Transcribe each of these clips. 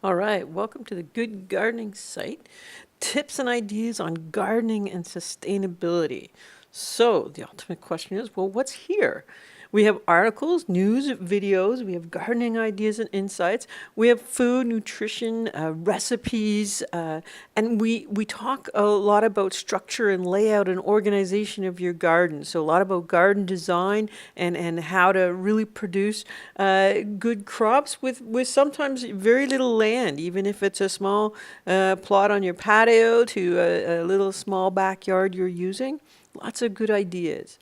All right, welcome to the Good Gardening site. Tips and ideas on gardening and sustainability. So, the ultimate question is, well, what's here? We have articles, news, videos, we have gardening ideas and insights, we have food, nutrition, recipes, and we talk a lot about structure and layout and organization of your garden. So, a lot about garden design and how to really produce good crops with sometimes very little land, even if it's a small plot on your patio to a little small backyard you're using. Lots of good ideas.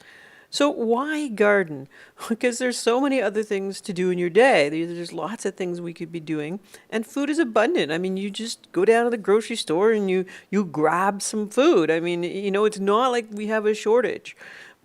So why garden? Because there's so many other things to do in your day. There's lots of things we could be doing, and food is abundant. I mean, you just go down to the grocery store and you grab some food. I mean, it's not like we have a shortage,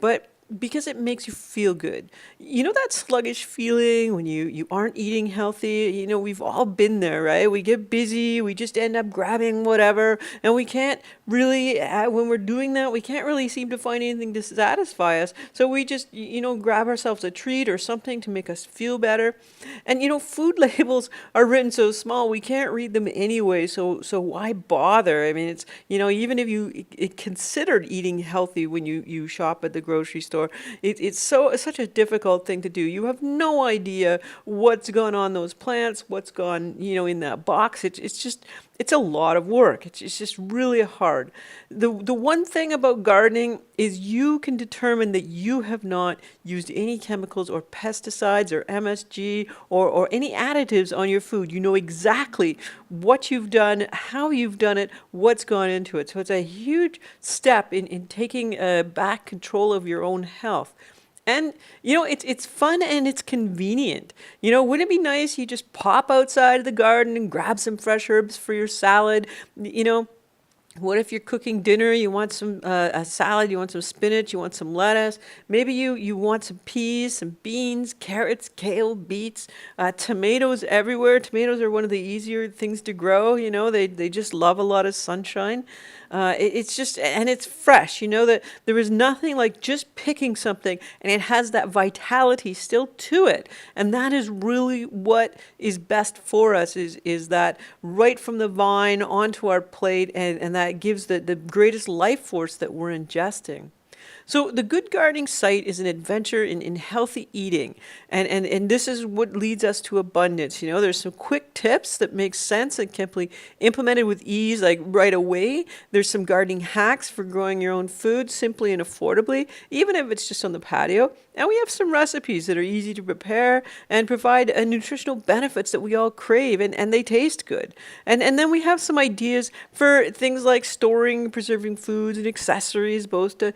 but because it makes you feel good. You know that sluggish feeling when you aren't eating healthy? We've all been there, right? We get busy, we just end up grabbing whatever, and we can't really, when we're doing that, we can't really seem to find anything to satisfy us. So we just, grab ourselves a treat or something to make us feel better. And, food labels are written so small, we can't read them anyway. So why bother? I mean, it's, even if you considered eating healthy when you shop at the grocery store, it's such a difficult thing to do. You have no idea what's gone on those plants, what's gone, in that box. It's a lot of work. It's just really hard. The one thing about gardening is you can determine that you have not used any chemicals or pesticides or MSG or any additives on your food. You know exactly what you've done, how you've done it, what's gone into it. So it's a huge step in taking back control of your own health. And it's fun and it's convenient. Wouldn't it be nice you just pop outside of the garden and grab some fresh herbs for your salad? What if you're cooking dinner, you want some a salad, you want some spinach, you want some lettuce, maybe you want some peas, some beans, carrots, kale, beets, tomatoes everywhere. Tomatoes are one of the easier things to grow, they just love a lot of sunshine. It's just, and it's fresh, that there is nothing like just picking something and it has that vitality still to it. And that is really what is best for us is that right from the vine onto our plate, and that gives the greatest life force that we're ingesting. So the Good Gardening site is an adventure in healthy eating. And this is what leads us to abundance. There's some quick tips that make sense and can be implemented with ease, like right away. There's some gardening hacks for growing your own food simply and affordably, even if it's just on the patio. And we have some recipes that are easy to prepare and provide nutritional benefits that we all crave, and they taste good. And then we have some ideas for things like storing, preserving foods and accessories, both to,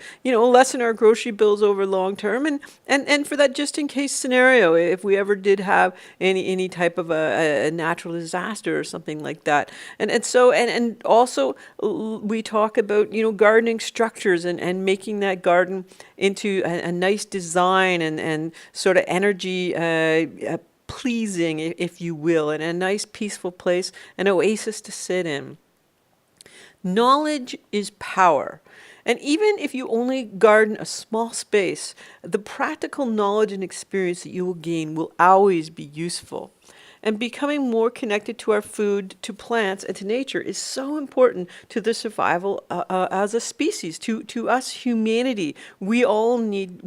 lessen our grocery bills over long term, and for that just in case scenario, if we ever did have any type of a natural disaster or something like that. And also we talk about, gardening structures and making that garden into a nice design and sort of energy pleasing, if you will, and a nice peaceful place, an oasis to sit in. Knowledge is power. And even if you only garden a small space, the practical knowledge and experience that you will gain will always be useful. And becoming more connected to our food, to plants, and to nature is so important to the survival as a species, to us humanity. We all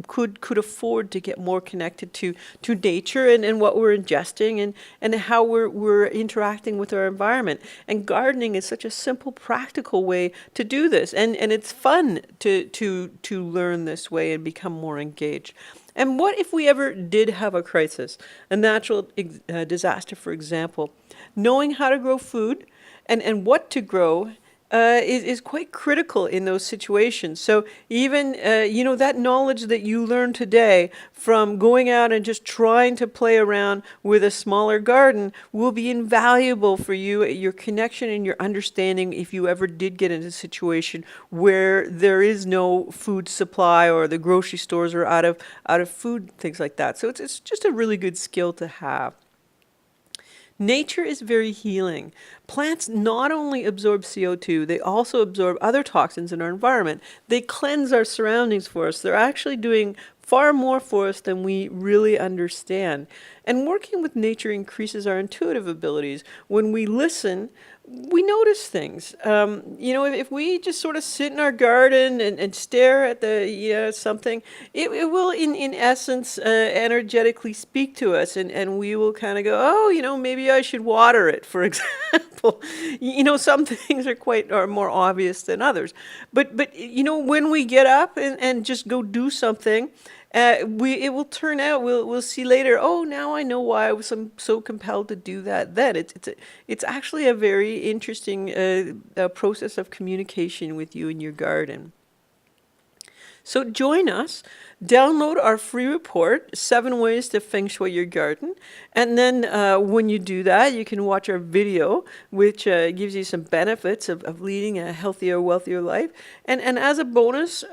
could afford to get more connected to nature and what we're ingesting and how we're interacting with our environment. And gardening is such a simple, practical way to do this. And it's fun to learn this way and become more engaged. And what if we ever did have a crisis, a natural disaster, for example? Knowing how to grow food and what to grow is quite critical in those situations. So even, that knowledge that you learn today from going out and just trying to play around with a smaller garden will be invaluable for you, your connection and your understanding if you ever did get into a situation where there is no food supply or the grocery stores are out of food, things like that. So it's just a really good skill to have. Nature is very healing. Plants not only absorb CO2, they also absorb other toxins in our environment. They cleanse our surroundings for us. They're actually doing far more for us than we really understand. And working with nature increases our intuitive abilities. When we listen, we notice things. If we just sort of sit in our garden and stare at something, it will, in essence, energetically speak to us, and we will kind of go, oh, maybe I should water it, for example. Some things are more obvious than others. But when we get up and just go do something, it will turn out, we'll see later, oh, now I know why I was so compelled to do that then. It's actually a very interesting process of communication with you in your garden. So join us, download our free report, 7 Ways to Feng Shui Your Garden. And then when you do that, you can watch our video, which gives you some benefits of leading a healthier, wealthier life. And as a bonus,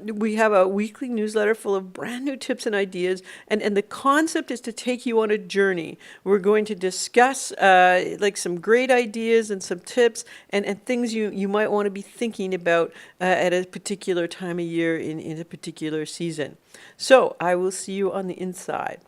we have a weekly newsletter full of brand new tips and ideas. And the concept is to take you on a journey. We're going to discuss some great ideas and some tips and things you might want to be thinking about at a particular time of year in a particular season. So I will see you on the inside.